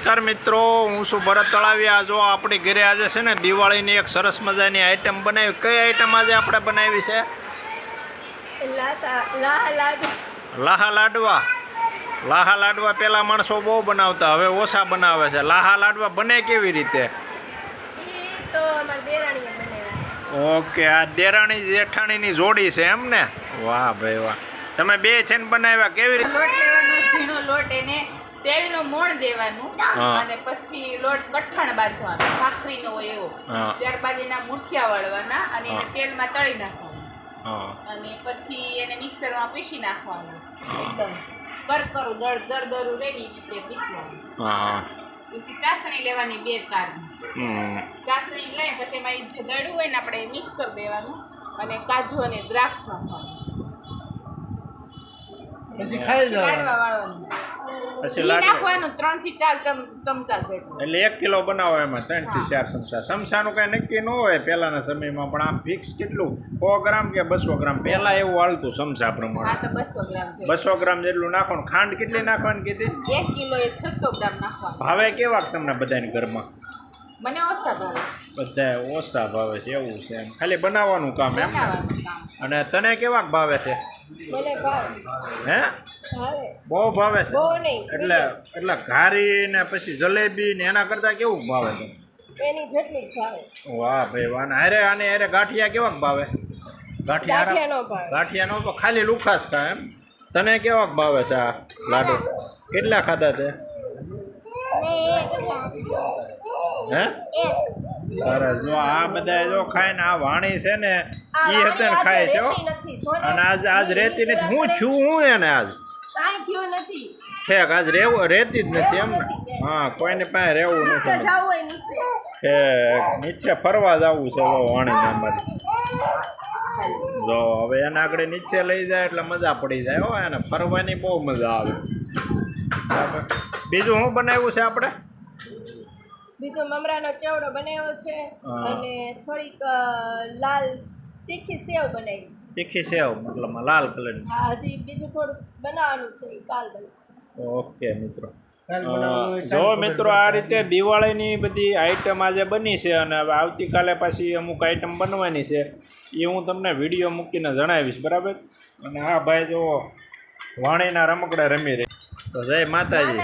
નમસ્કાર મિત્રો, હું છું ભરત તળાવિયા। જો આપણી ઘરે આજે છે ને દિવાળીની એક સરસ મજાની આઈટમ બનાવી। કઈ આઈટમ આજે આપણે બનાવી છે? લાહા લાડવા। લાહા લાડવા પેલા માણસો બહુ બનાવતા, હવે ઓછા બનાવે છે। લાહા લાડવા બને કેવી રીતે? ઓકે, આ દેરાણી જેઠાણીની જોડી છે એમ ને? વાહ ભાઈ વાહ, તમે બે છે ને બનાવ્યા? કેવી રીતે? લોટ લેવાનો, ઝીણો લોટ, એને તેલનો મોણ દેવાનું અને પછી લોટ કઠણ બાંધવાનો, ભાખરીનો હોય એવો। ત્યારબાદ એના મુઠિયા વળવાના અને એને તેલમાં તળી નાખવાનું અને પછી એને મિક્સરમાં પીસી નાખવાનું। એકદમ કરકરું દરદરું રે ની રીતે પીસવાનું। પછી ચાસણી લેવાની 2 તારની। ચાસણી લઈ પછી એમાં જે દળું હોય ને આપણે મિક્સ કરી દેવાનું અને કાજુ અને દ્રાક્ષ નાખવાનું। પછી ખાઈ લાડવા વાળવાનું, પછી નાખવાનું 3 થી 4 ચમચા જેટલું। એટલે 1 કિલો બનાવો એમાં 3 થી 4 ચમચા। ચમચાનું કઈ નક્કી ન હોય પહેલાના સમયમાં, પણ આમ ફિક્સ કેટલું, 100 ગ્રામ કે 200 ગ્રામ પહેલા એવું હાલતું ચમચા પ્રમાણે? હા, તો 200 ગ્રામ 200 ગ્રામ જેટલું નાખવાનું। ખાંડ કેટલી નાખવાની કીધી? 1 કિલો એ 600 ગ્રામ નાખવાનું। ભાવે કેવા તમને બધાની ઘરમાં? મને ઓછા ભાવે। બધા ઓછા ભાવે છે એવું છે એમ? ખાલી બનાવવાનું કામ એમ? અને તને કેવા ભાવે છે? હે, બહુ ભાવે છે? એટલે ઘારી ને પછી જલેબી ને એના કરતા કેવું ભાવે છે? એની જેટલી ભાવે। વાહ ભાઈ વાહ। હારે આને હારે ગાંઠિયા કેવા ભાવે? ગાંઠિયા નો ખાલી લુખાસ ખા એમ? તને કેવા ભાવે છે આ લાડુ? કેટલા ખાધા તે? હે, અરે જો આ બધા જો ખાય ને, આ વાણી છે ને ઈ હતે ને ખાય છે અને આજ રેતી નથી। હું છું હું એને આજ ઠેક આજ રેતી જ નથી એમ ને? હા, કોઈની પાસે રહેવું નથી, નીચે ફરવા જવું છે વાણી નામમાંથી। જો હવે એને આગળ નીચે લઈ જાય એટલે મજા પડી જાય હો, એને ફરવાની બહુ મજા આવે। બરાબર, બીજું શું બનાવ્યું છે આપણે? બીજો મમરાનો ચેવડો બનાવ્યો છે અને થોડીક લાલ તીખી સેવ બનાવી છે। તીખી સેવ મતલબ લાલ કલરની? હા, હજી બીજું થોડુંક બનાવવાનું છે, એ કાલ બનાવવાનું। ઓકે મિત્રો, જો મિત્રો આ રીતે દિવાળીની બધી આઈટમ આજે બની છે અને હવે આવતીકાલે પાછી અમુક આઈટમ બનવાની છે, એ હું તમને વિડીયો મૂકીને જણાવીશ, બરાબર? અને હા ભાઈ જો વાણીના રમકડા રમી રહી, તો જય માતાજી।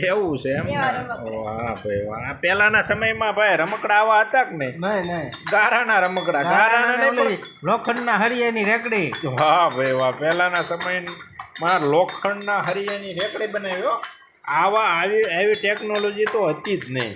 એવું છે એમ ને? વાહ ભાઈ વાહ। પહેલાના સમયમાં ભાઈ રમકડા આવા હતા કે નહીં? નહીં, ગારાના રમકડા, ગારાના લોખંડના હરિયાની રેકડી। વાહ ભાઈ વાહ, પહેલાના સમયમાં લોખંડના હરિયાની રેકડી બનાવ્યો। આવી ટેકનોલોજી તો હતી જ નહીં।